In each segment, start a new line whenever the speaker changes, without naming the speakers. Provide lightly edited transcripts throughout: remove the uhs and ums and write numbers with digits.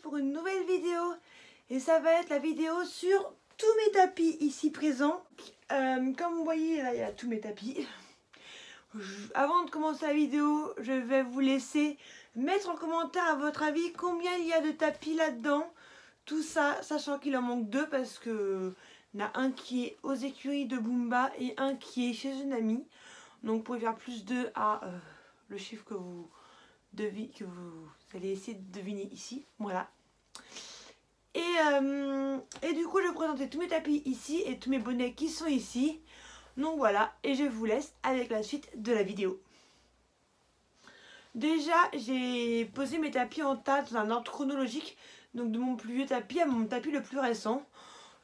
pour une nouvelle vidéo. Et ça va être la vidéo sur tous mes tapis ici présents. Comme vous voyez, là il y a tous mes tapis. Avant de commencer la vidéo, je vais vous laisser mettre en commentaire à votre avis combien il y a de tapis là-dedans. Tout ça, sachant qu'il en manque deux parce que il y en a un qui est aux écuries de Bumba et un qui est chez une amie. Donc vous pouvez faire plus 2 à le chiffre que vous allez essayer de deviner ici. Voilà. Et du coup je vais vous présenter tous mes tapis ici et tous mes bonnets qui sont ici. Donc voilà, et je vous laisse avec la suite de la vidéo. Déjà j'ai posé mes tapis en tas dans un ordre chronologique. Donc de mon plus vieux tapis à mon tapis le plus récent.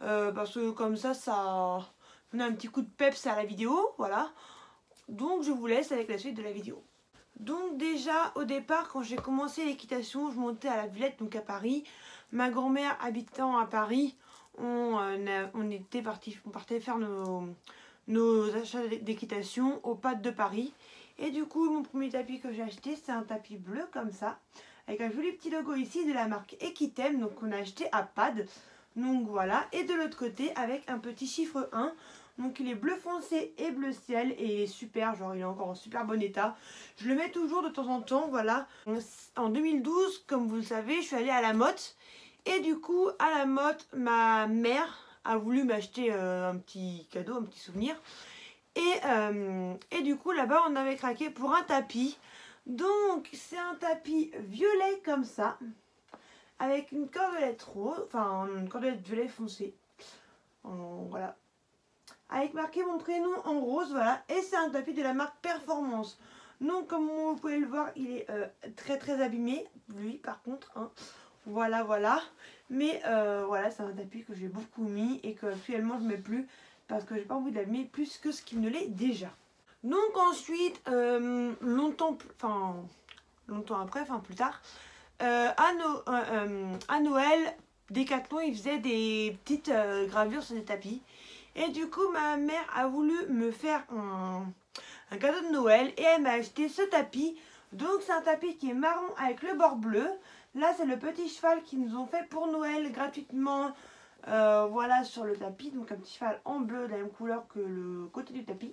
Parce que comme ça donne un petit coup de peps à la vidéo. Voilà. Donc je vous laisse avec la suite de la vidéo. Donc déjà au départ quand j'ai commencé l'équitation, je montais à la Villette, donc à Paris. Ma grand-mère habitant à Paris, on partait faire nos achats d'équitation au Pad de Paris. Et du coup mon premier tapis que j'ai acheté, c'est un tapis bleu comme ça, avec un joli petit logo ici de la marque Equitem, donc on a acheté à Pad. Donc voilà, et de l'autre côté avec un petit chiffre 1. Donc il est bleu foncé et bleu ciel et il est super, genre il est encore en super bon état. Je le mets toujours de temps en temps, voilà. En 2012, comme vous le savez, je suis allée à la Motte. Et du coup, à la Motte, ma mère a voulu m'acheter un petit cadeau, un petit souvenir. Et du coup, là-bas, on avait craqué pour un tapis. Donc c'est un tapis violet comme ça, avec une cordelette rose, enfin une cordelette violet foncé. Voilà. Avec marqué mon prénom en rose, voilà. Et c'est un tapis de la marque Performance. Donc comme vous pouvez le voir, il est très abîmé. Lui par contre, hein. Voilà. Mais voilà, c'est un tapis que j'ai beaucoup mis et que actuellement je ne mets plus. Parce que j'ai pas envie de l'abîmer plus que ce qu'il ne l'est déjà. Donc ensuite, longtemps après, plus tard, à Noël, Decathlon, ils faisaient des petites gravures sur des tapis. Et du coup, ma mère a voulu me faire un cadeau de Noël et elle m'a acheté ce tapis. Donc c'est un tapis qui est marron avec le bord bleu. Là, c'est le petit cheval qu'ils nous ont fait pour Noël gratuitement. Voilà, sur le tapis. Donc un petit cheval en bleu de la même couleur que le côté du tapis.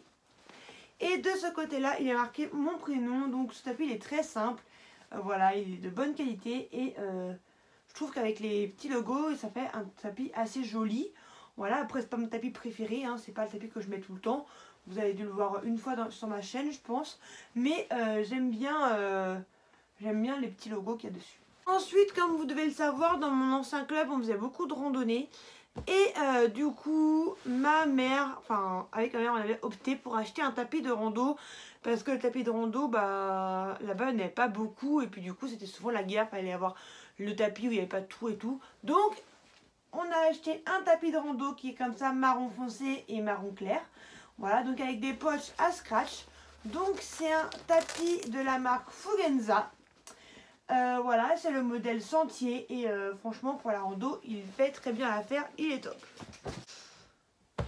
Et de ce côté-là, il est marqué mon prénom. Donc ce tapis, il est très simple. Voilà, il est de bonne qualité. Et je trouve qu'avec les petits logos, ça fait un tapis assez joli. Voilà, après c'est pas mon tapis préféré, hein, c'est pas le tapis que je mets tout le temps. Vous avez dû le voir une fois sur ma chaîne, je pense. Mais j'aime bien les petits logos qu'il y a dessus. Ensuite, comme vous devez le savoir, dans mon ancien club, on faisait beaucoup de randonnées. Et du coup, avec ma mère, on avait opté pour acheter un tapis de rando. Parce que le tapis de rando, là-bas, il n'y avait pas beaucoup. Et puis du coup, c'était souvent la guerre, il fallait avoir le tapis où il n'y avait pas tout et tout. Donc, on a acheté un tapis de rando qui est comme ça, marron foncé et marron clair. Voilà, donc avec des poches à scratch. Donc c'est un tapis de la marque Fugenza. Voilà, c'est le modèle Sentier. Et franchement, pour la rando, il fait très bien l'affaire. Il est top.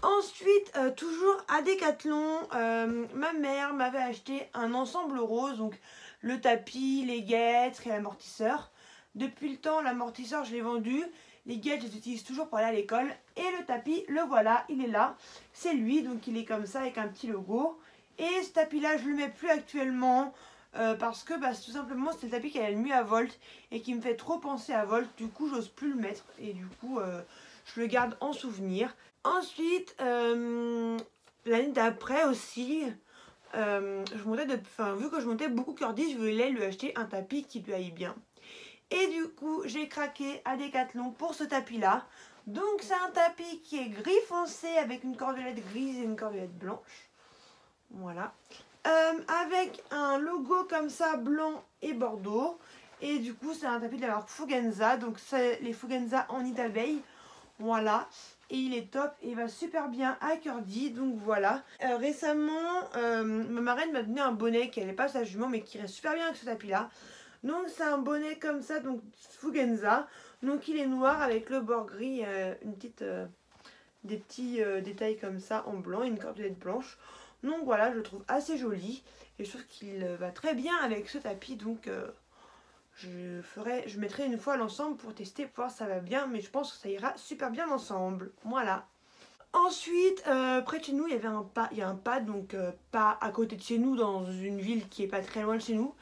Ensuite, toujours à Decathlon, ma mère m'avait acheté un ensemble rose. Donc le tapis, les guêtres et l'amortisseur. Depuis le temps, l'amortisseur, je l'ai vendu. Les guêtres, je les utilise toujours pour aller à l'école. Et le tapis, le voilà, il est là. C'est lui, donc il est comme ça avec un petit logo. Et ce tapis-là, je ne le mets plus actuellement. Parce que tout simplement, c'est le tapis qui a le mieux à Volt. Et qui me fait trop penser à Volt. Du coup, j'ose plus le mettre. Et du coup, je le garde en souvenir. Ensuite, l'année d'après aussi, vu que je montais beaucoup Curdy, je voulais lui acheter un tapis qui lui aille bien. Et du coup, j'ai craqué à Decathlon pour ce tapis-là. Donc, c'est un tapis qui est gris foncé avec une cordelette grise et une cordelette blanche. Voilà. Avec un logo comme ça, blanc et bordeaux. Et du coup, c'est un tapis de la marque Fugenza. Donc, c'est les Fugenza en nid d'abeille. Voilà. Et il est top et il va super bien à Curdy. Donc, voilà. Récemment, ma marraine m'a donné un bonnet qui n'avait pas sa jument, mais qui reste super bien avec ce tapis-là. Donc c'est un bonnet comme ça, donc Fugenza. Donc il est noir avec le bord gris, des petits détails comme ça en blanc et une cordelette blanche. Donc voilà, je le trouve assez joli et je trouve qu'il va très bien avec ce tapis. Donc Je mettrai une fois l'ensemble pour tester, pour voir si ça va bien, mais je pense que ça ira super bien ensemble. Voilà. Ensuite, près de chez nous, il y a un pad, donc pas à côté de chez nous, dans une ville qui est pas très loin de chez nous.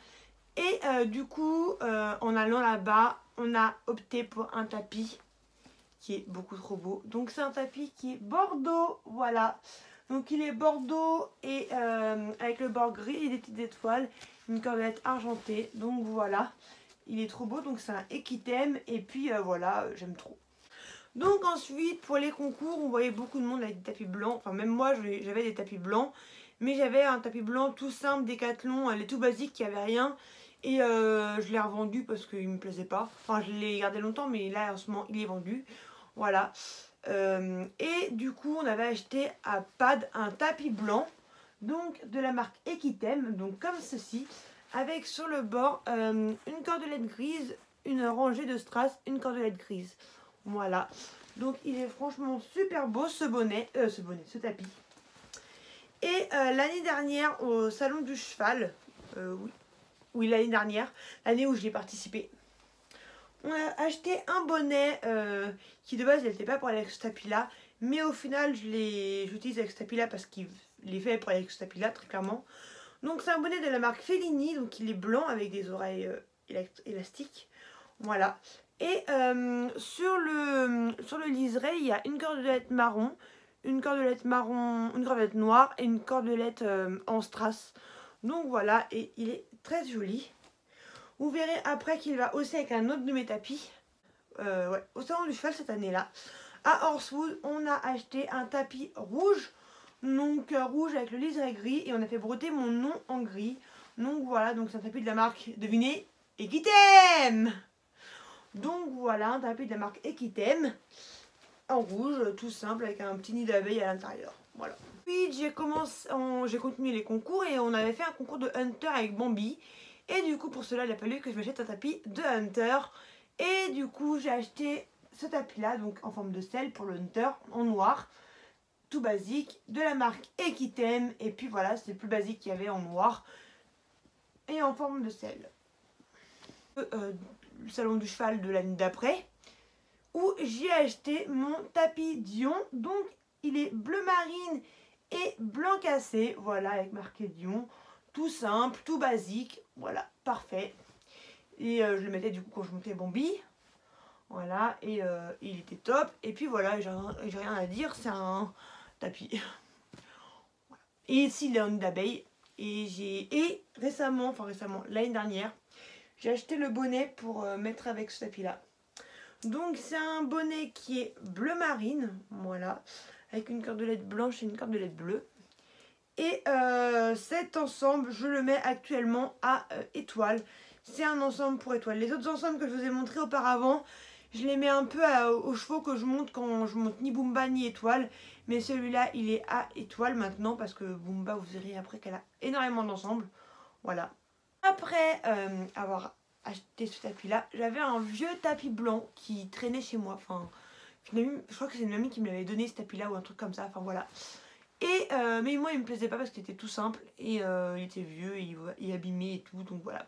Et du coup, en allant là-bas, on a opté pour un tapis qui est beaucoup trop beau. Donc c'est un tapis qui est bordeaux, voilà. Donc il est bordeaux et avec le bord gris et des petites étoiles, une cordelette argentée. Donc voilà, il est trop beau. Donc c'est un Equitem et puis voilà, j'aime trop. Donc ensuite pour les concours, on voyait beaucoup de monde avec des tapis blancs. Enfin même moi j'avais des tapis blancs, mais j'avais un tapis blanc tout simple, Décathlon, les tout basiques qui avait rien. Et je l'ai revendu parce qu'il me plaisait pas. Enfin je l'ai gardé longtemps, mais là en ce moment il est vendu. Voilà. Et du coup on avait acheté à Pad un tapis blanc, donc de la marque Equitem, donc comme ceci, avec sur le bord une cordelette grise, une rangée de strass, une cordelette grise. Voilà, donc il est franchement super beau ce tapis. Et l'année dernière au salon du cheval, oui l'année dernière, l'année où j'y ai participé, on a acheté un bonnet qui de base n'était pas pour aller avec ce tapis là, mais au final j'utilise avec ce tapis là parce qu'il est fait pour aller avec ce tapis là très clairement. Donc c'est un bonnet de la marque Fellini, donc il est blanc avec des oreilles élastiques, voilà. Et sur le liseré il y a une cordelette marron, une cordelette noire et une cordelette en strass. Donc voilà, et il est très joli. Vous verrez après qu'il va aussi avec un autre de mes tapis. Ouais, au salon du cheval cette année-là. À Horsewood, on a acheté un tapis rouge. Donc rouge avec le liseré gris. Et on a fait broder mon nom en gris. Donc voilà, donc c'est un tapis de la marque, devinez, Equitem. Donc voilà, un tapis de la marque Equitem. En rouge, tout simple, avec un petit nid d'abeille à l'intérieur. Voilà. Puis j'ai continué les concours et on avait fait un concours de Hunter avec Bambi. Et du coup pour cela il a fallu que je m'achète un tapis de Hunter. Et du coup j'ai acheté ce tapis là, donc en forme de selle pour le Hunter, en noir. Tout basique, de la marque Equitem. Et puis voilà, c'est le plus basique qu'il y avait en noir. Et en forme de selle. Le salon du cheval de l'année d'après, où j'ai acheté mon tapis Dion. Donc il est bleu marine et blanc cassé, voilà, avec marqué Dion. Tout simple, tout basique, voilà, parfait. Et je le mettais du coup quand je montais Bambi. Voilà, et il était top. Et puis voilà, j'ai rien à dire, c'est un tapis. Voilà. Et ici, il est en nid d'abeille. Et récemment, l'année dernière, j'ai acheté le bonnet pour mettre avec ce tapis-là. Donc c'est un bonnet qui est bleu marine, voilà, avec une cordelette blanche et une cordelette bleue. Et cet ensemble, je le mets actuellement à étoile. C'est un ensemble pour étoile. Les autres ensembles que je vous ai montrés auparavant, je les mets un peu aux chevaux que je monte quand je monte ni Bumba ni étoile. Mais celui-là, il est à étoile maintenant parce que Bumba, vous verrez après qu'elle a énormément d'ensembles. Voilà. Après avoir acheté ce tapis-là, j'avais un vieux tapis blanc qui traînait chez moi. Enfin, je crois que c'est une amie qui me l'avait donné ce tapis-là ou un truc comme ça. Enfin voilà. Et mais moi il me plaisait pas parce qu'il était tout simple et il était vieux et il abîmait et tout, donc voilà.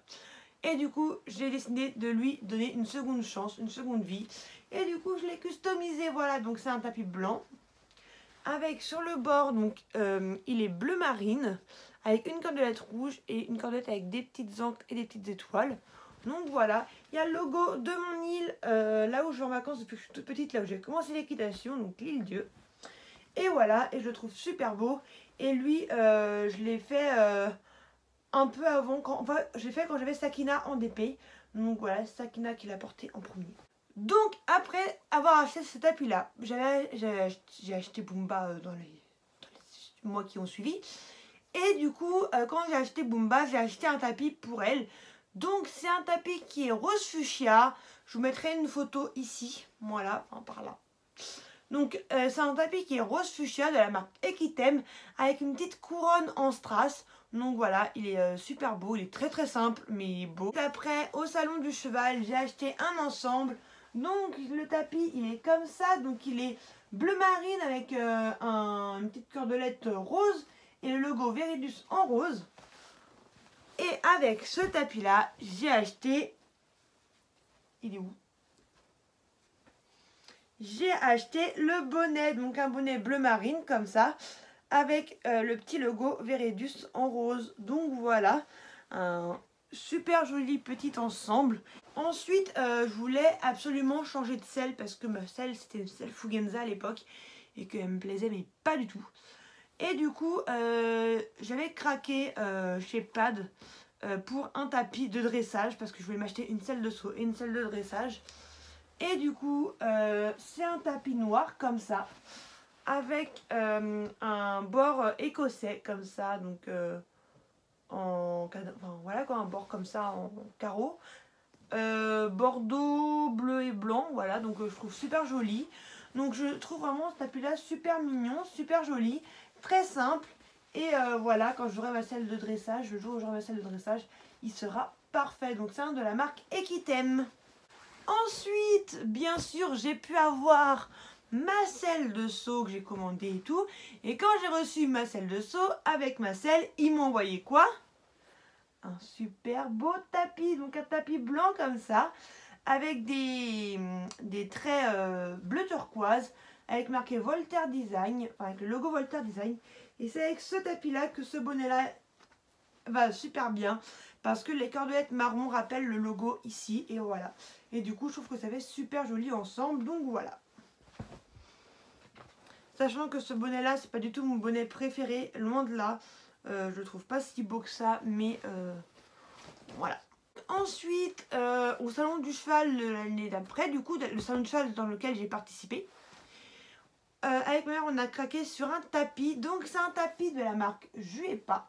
Et du coup j'ai décidé de lui donner une seconde chance, une seconde vie. Et du coup je l'ai customisé, voilà, donc c'est un tapis blanc. Avec sur le bord, donc il est bleu marine, avec une cordelette rouge et une cordelette avec des petites encres et des petites étoiles. Donc voilà, il y a le logo de mon île, là où je vais en vacances depuis que je suis toute petite, là où j'ai commencé l'équitation, donc l'île Dieu. Et voilà, et je le trouve super beau. Et lui, je l'ai fait un peu avant, je l'ai fait quand j'avais Sakina en DP. Donc voilà, Sakina qui l'a porté en premier. Donc après avoir acheté ce tapis là, j'ai acheté Bumba dans les mois qui ont suivi. Et du coup, quand j'ai acheté Bumba, j'ai acheté un tapis pour elle. Donc c'est un tapis qui est rose fuchsia. Je vous mettrai une photo ici, voilà, enfin par là. Donc c'est un tapis qui est rose fuchsia de la marque Equitem avec une petite couronne en strass. Donc voilà, il est super beau, il est très très simple mais beau. Après au salon du cheval, j'ai acheté un ensemble. Donc le tapis il est comme ça, donc il est bleu marine avec une petite cordelette rose et le logo Veridus en rose. Et avec ce tapis là, j'ai acheté il est où? J'ai acheté le bonnet, donc un bonnet bleu marine comme ça, avec le petit logo Veredus en rose. Donc voilà, un super joli petit ensemble. Ensuite, je voulais absolument changer de selle parce que ma selle c'était une selle Fugenza à l'époque et qu'elle me plaisait mais pas du tout. Et du coup, j'avais craqué chez Pad pour un tapis de dressage parce que je voulais m'acheter une selle de saut et une selle de dressage. Et du coup, c'est un tapis noir comme ça, avec un bord écossais comme ça, donc voilà quoi, un bord comme ça en carreau. Bordeaux, bleu et blanc, voilà, donc je trouve super joli. Donc je trouve vraiment ce tapis là super mignon, super joli, très simple. Et voilà, quand j'aurai ma selle de dressage, le jour où j'aurai ma selle de dressage, il sera parfait. Donc c'est un de la marque Equitem. Ensuite, bien sûr, j'ai pu avoir ma selle de saut que j'ai commandée et tout. Et quand j'ai reçu ma selle de saut, avec ma selle, ils m'ont envoyé quoi? Un super beau tapis, donc un tapis blanc comme ça, avec des traits bleu turquoise, avec marqué Voltaire Design, enfin avec le logo Voltaire Design. Et c'est avec ce tapis-là que ce bonnet-là va super bien, parce que les cordelettes marron rappellent le logo ici, et voilà. Et du coup, je trouve que ça fait super joli ensemble, donc voilà. Sachant que ce bonnet-là, c'est pas du tout mon bonnet préféré, loin de là. Je le trouve pas si beau que ça, mais voilà. Ensuite, au salon du cheval l'année d'après, du coup, le salon du cheval dans lequel j'ai participé, avec ma mère, on a craqué sur un tapis. Donc, c'est un tapis de la marque Juepa.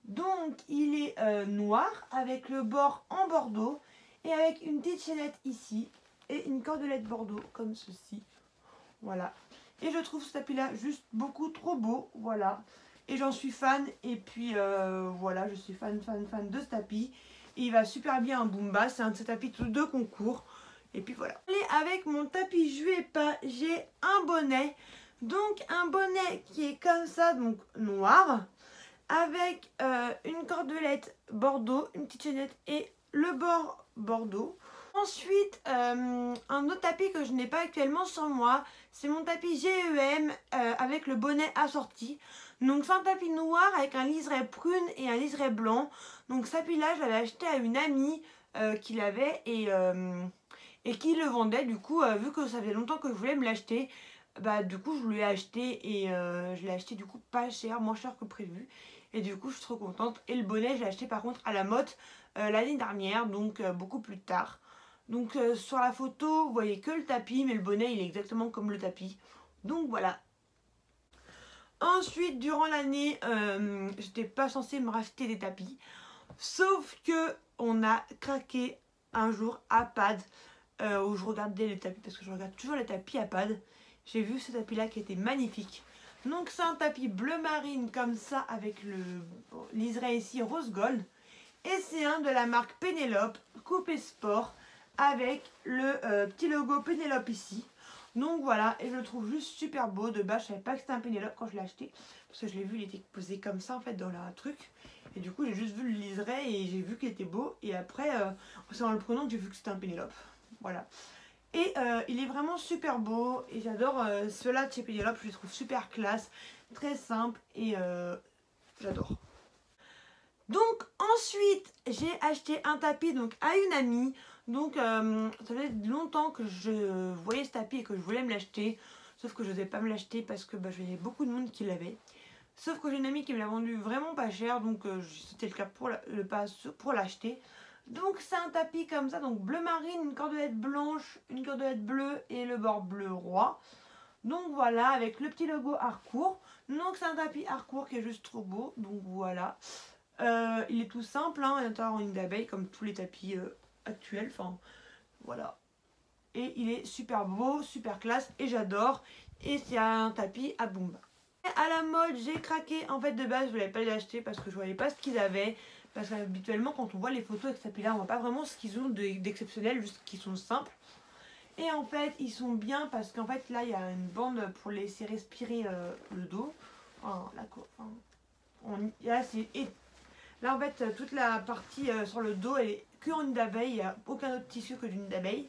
Donc, il est noir avec le bord en bordeaux et avec une petite chaînette ici et une cordelette bordeaux comme ceci. Voilà. Et je trouve ce tapis-là juste beaucoup trop beau. Voilà. Et j'en suis fan. Et puis, voilà, je suis fan de ce tapis. Et il va super bien en Boomba. C'est un de ces tapis de concours. Et puis voilà. Et avec mon tapis Juepa, j'ai un bonnet. Donc, un bonnet qui est comme ça, donc noir, avec une cordelette bordeaux, une petite chaînette et le bord bordeaux. Ensuite, un autre tapis que je n'ai pas actuellement sur moi, c'est mon tapis GEM avec le bonnet assorti. Donc c'est un tapis noir avec un liseré prune et un liseré blanc. Donc ce tapis-là, je l'avais acheté à une amie qui l'avait et qui le vendait. Du coup, vu que ça faisait longtemps que je voulais me l'acheter, bah du coup je lui ai acheté et je l'ai acheté du coup pas cher, moins cher que prévu. Et du coup je suis trop contente. Et le bonnet, je l'ai acheté par contre à la Motte l'année dernière, donc beaucoup plus tard. Donc sur la photo, vous voyez que le tapis, mais le bonnet, il est exactement comme le tapis. Donc voilà. Ensuite, durant l'année, j'étais pas censée me racheter des tapis. Sauf que on a craqué un jour à Pad, où je regardais les tapis, parce que je regarde toujours les tapis à Pad. J'ai vu ce tapis-là qui était magnifique. Donc c'est un tapis bleu marine comme ça, avec le liseré ici rose gold. Et c'est un de la marque Pénélope, coupé sport, avec le petit logo Pénélope ici. Donc voilà, et je le trouve juste super beau. De base, je savais pas que c'était un Pénélope quand je l'ai acheté, parce que je l'ai vu, il était posé comme ça en fait dans la truc. Et du coup, j'ai juste vu le liseré et j'ai vu qu'il était beau. Et après, c'est en le prenant que j'ai vu que c'était un Pénélope. Voilà. Et il est vraiment super beau. Et j'adore ceux-là de chez Pénélope, je les trouve super classe, très simple et j'adore. Donc ensuite j'ai acheté un tapis donc à une amie. Donc ça faisait longtemps que je voyais ce tapis et que je voulais me l'acheter. Sauf que je n'osais pas me l'acheter parce que je voyais beaucoup de monde qui l'avait. Sauf que j'ai une amie qui me l'a vendu vraiment pas cher. Donc c'était le cas pour l'acheter. Donc c'est un tapis comme ça, donc bleu marine, une cordelette blanche, une cordelette bleue et le bord bleu roi. Donc voilà, avec le petit logo Harcourt. Donc c'est un tapis Harcourt qui est juste trop beau. Donc voilà. Il est tout simple, hein, à l'intérieur en ligne d'abeille comme tous les tapis actuels, enfin voilà. Et il est super beau, super classe et j'adore. Et c'est un tapis à Boomba. À la mode, j'ai craqué, en fait de base je voulais pas l'acheter parce que je voyais pas ce qu'ils avaient. Parce qu'habituellement quand on voit les photos avec ce tapis là, on voit pas vraiment ce qu'ils ont d'exceptionnel, juste qu'ils sont simples. Et en fait ils sont bien parce qu'en fait là il y a une bande pour laisser respirer le dos. Là en fait toute la partie sur le dos elle est que en nid d'abeille, il n'y a aucun autre tissu que du nid d'abeille.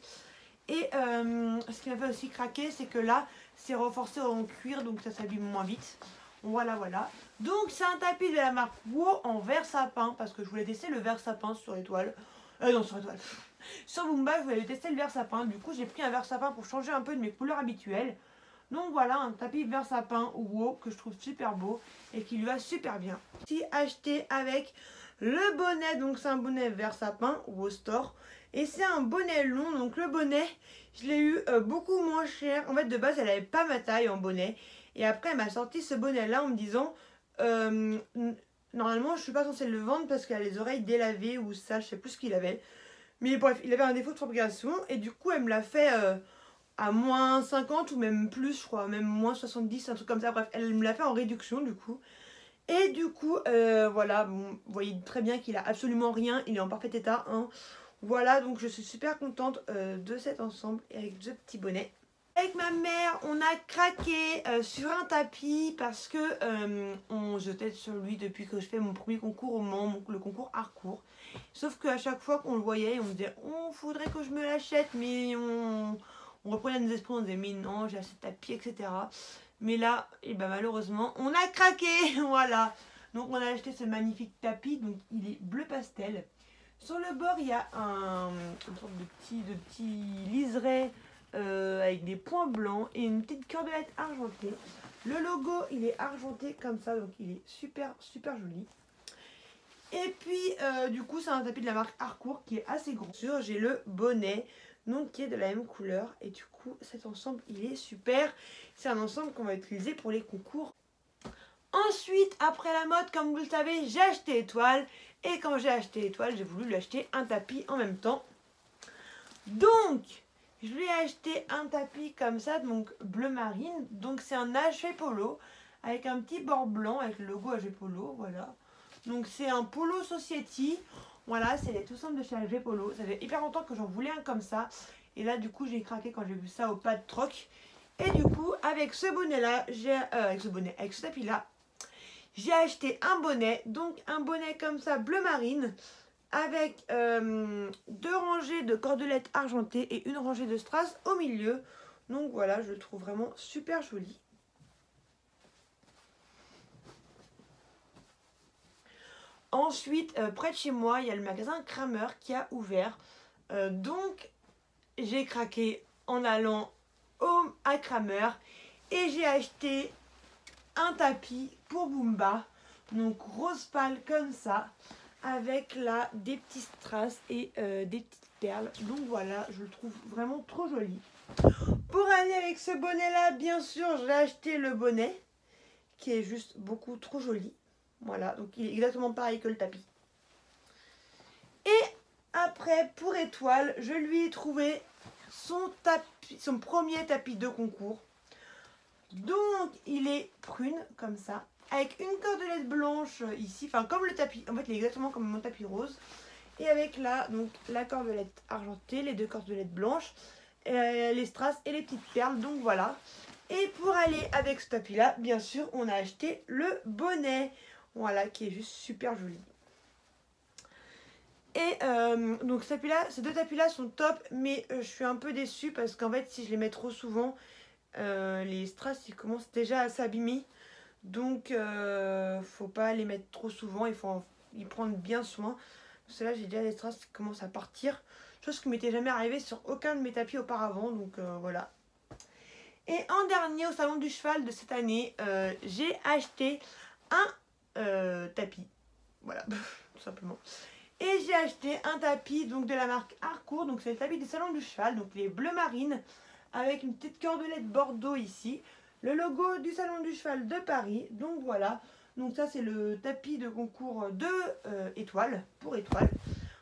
Et ce qui m'a fait aussi craquer, c'est que là, c'est renforcé en cuir, donc ça s'abîme moins vite. Voilà, voilà. Donc c'est un tapis de la marque WOW en vert sapin, parce que je voulais tester le vert sapin sur étoile. Non, sur étoile. Sur Bumba, je voulais tester le vert sapin. Du coup, j'ai pris un vert sapin pour changer un peu de mes couleurs habituelles. Donc voilà, un tapis vert sapin WOW que je trouve super beau et qui lui va super bien. J'ai acheté avec le bonnet, donc c'est un bonnet vert sapin WOW Store. Et c'est un bonnet long, donc le bonnet, je l'ai eu beaucoup moins cher. En fait, de base, elle n'avait pas ma taille en bonnet. Et après, elle m'a sorti ce bonnet-là en me disant, normalement, je suis pas censée le vendre parce qu'elle a les oreilles délavées ou ça, je sais plus ce qu'il avait. Mais bref, il avait un défaut de fabrication et du coup, elle me l'a fait à moins 50 ou même plus, je crois, même moins 70, un truc comme ça. Bref, elle me l'a fait en réduction du coup. Et du coup, voilà, bon, vous voyez très bien qu'il a absolument rien, il est en parfait état, hein. Voilà, donc je suis super contente de cet ensemble et avec ce petit bonnet. Avec ma mère, on a craqué sur un tapis parce que je teste sur lui depuis que je fais mon premier concours au Mans, le concours Harcourt. Sauf qu'à chaque fois qu'on le voyait, on se disait « Oh, faudrait que je me l'achète », mais on reprenait nos esprits, on disait « Mais non, j'ai assez de tapis, etc. » Mais là, et ben malheureusement, on a craqué, voilà. Donc on a acheté ce magnifique tapis, donc il est bleu pastel. Sur le bord, il y a une sorte de petit liseré avec des points blancs et une petite cordelette argentée. Le logo, il est argenté comme ça, donc il est super, super joli. Et puis, du coup, c'est un tapis de la marque Harcourt qui est assez grand. J'ai le bonnet, donc qui est de la même couleur. Et du coup, cet ensemble, il est super. C'est un ensemble qu'on va utiliser pour les concours. Ensuite, après la mode, comme vous le savez, j'ai acheté Étoile. Et quand j'ai acheté Étoile, j'ai voulu lui acheter un tapis en même temps. Donc, je lui ai acheté un tapis comme ça, donc bleu marine. Donc, c'est un AG Polo avec un petit bord blanc avec le logo AG Polo, voilà. Donc, c'est un Polo Society. Voilà, c'est tout simple de chez AG Polo. Ça fait hyper longtemps que j'en voulais un comme ça. Et là, du coup, j'ai craqué quand j'ai vu ça au pas de troc. Et du coup, avec ce bonnet-là, avec ce tapis-là, j'ai acheté un bonnet, donc un bonnet comme ça bleu marine avec 2 rangées de cordelettes argentées et une rangée de strass au milieu. Donc voilà, je le trouve vraiment super joli. Ensuite, près de chez moi, il y a le magasin Kramer qui a ouvert. Donc j'ai craqué en allant à Kramer et j'ai acheté un tapis pour Bumba, donc rose pâle comme ça, avec là des petits strass et des petites perles. Donc voilà, je le trouve vraiment trop joli. Pour aller avec ce bonnet là, bien sûr, j'ai acheté le bonnet qui est juste beaucoup trop joli. Voilà, donc il est exactement pareil que le tapis. Et après, pour Étoile, je lui ai trouvé son premier tapis de concours. Donc il est prune comme ça, avec une cordelette blanche ici, enfin comme le tapis, en fait il est exactement comme mon tapis rose. Et avec là, donc la cordelette argentée, les 2 cordelettes blanches, les strass et les petites perles, donc voilà. Et pour aller avec ce tapis là, bien sûr, on a acheté le bonnet, voilà, qui est juste super joli. Et donc ces 2 tapis là sont top, mais je suis un peu déçue parce qu'en fait si je les mets trop souvent, les strass ils commencent déjà à s'abîmer. Donc faut pas les mettre trop souvent, il faut y prendre bien soin. Parce que là j'ai déjà les strass qui commencent à partir. Chose qui m'était jamais arrivée sur aucun de mes tapis auparavant. Donc voilà. Et en dernier, au salon du cheval de cette année, j'ai acheté un tapis. Voilà, tout simplement. Et j'ai acheté un tapis donc de la marque Harcourt. Donc c'est le tapis du salon du cheval. Donc les bleu marine avec une petite cordelette bordeaux ici. Le logo du salon du cheval de Paris. Donc voilà. Donc ça c'est le tapis de concours de Étoile. Pour Étoile.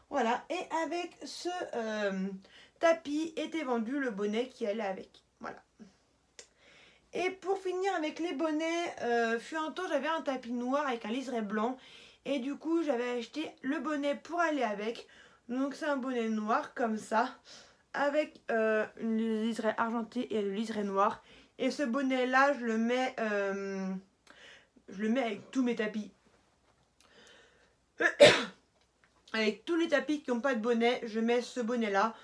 Voilà. Et avec ce tapis était vendu le bonnet qui allait avec. Voilà. Et pour finir avec les bonnets, fut un temps j'avais un tapis noir avec un liseré blanc. Et du coup j'avais acheté le bonnet pour aller avec. Donc c'est un bonnet noir comme ça. Avec le liseré argenté et le liseré noir. Et ce bonnet là je le mets avec tous mes tapis. avec tous les tapis qui n'ont pas de bonnet, je mets ce bonnet là.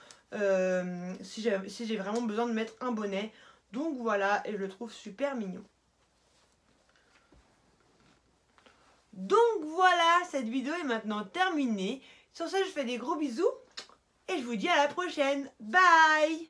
Si j'ai vraiment besoin de mettre un bonnet. Donc voilà, et je le trouve super mignon. Donc voilà, cette vidéo est maintenant terminée. Sur ce, je fais des gros bisous et je vous dis à la prochaine. Bye!